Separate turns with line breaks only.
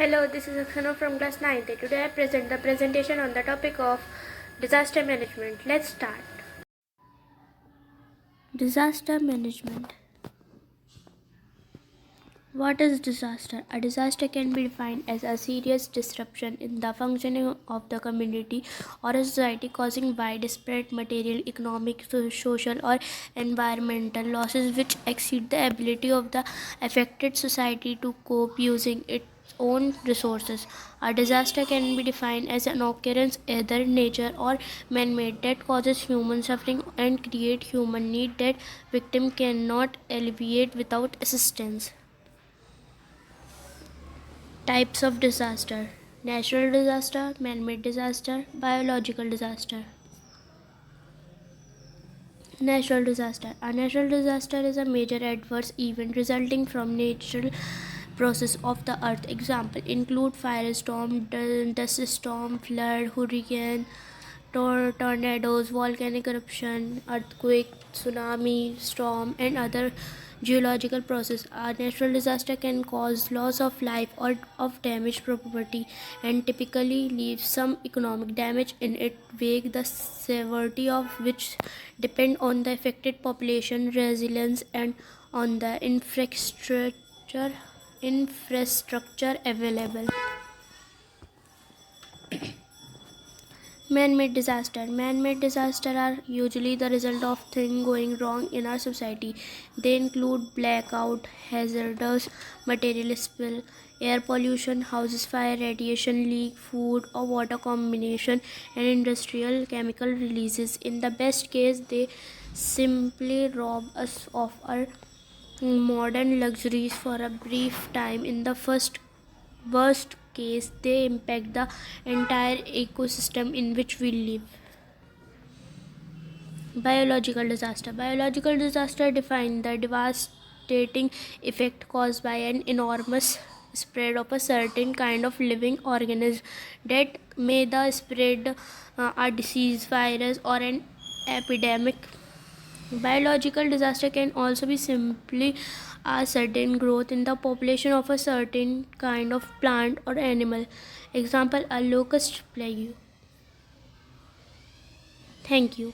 Hello, this is Aqsa from class 9th. Today I present the presentation on the topic of disaster management. Let's start. Disaster management. What is disaster? A disaster can be defined as a serious disruption in the functioning of the community or a society causing widespread material, economic, social, or environmental losses which exceed the ability of the affected society to cope using its own resources. A disaster can be defined as an occurrence, either nature or man-made, that causes human suffering and create human need that victim cannot alleviate without assistance. Types of disaster: natural disaster, man-made disaster, biological disaster. Natural disaster. A natural disaster is a major adverse event resulting from natural process of the earth. Example include firestorm, dust storm, flood, hurricane, tornadoes, volcanic eruption, earthquake, tsunami, storm, and other geological process. A natural disaster can cause loss of life or of damaged property and typically leave some economic damage in its wake, the severity of which depend on the affected population resilience and on the infrastructure available. Man-made disaster. Man-made disasters are usually the result of things going wrong in our society. They include blackout, hazardous material spill, air pollution, houses fire, radiation leak, food or water combination, and industrial chemical releases. In the best case, they simply rob us of our modern luxuries for a brief time. In the worst case, they impact the entire ecosystem in which we live. Biological disaster. Biological disaster define the devastating effect caused by an enormous spread of a certain kind of living organism that may the spread a disease, virus, or an epidemic. Biological disaster can also be simply a sudden growth in the population of a certain kind of plant or animal. Example, a locust plague. Thank you.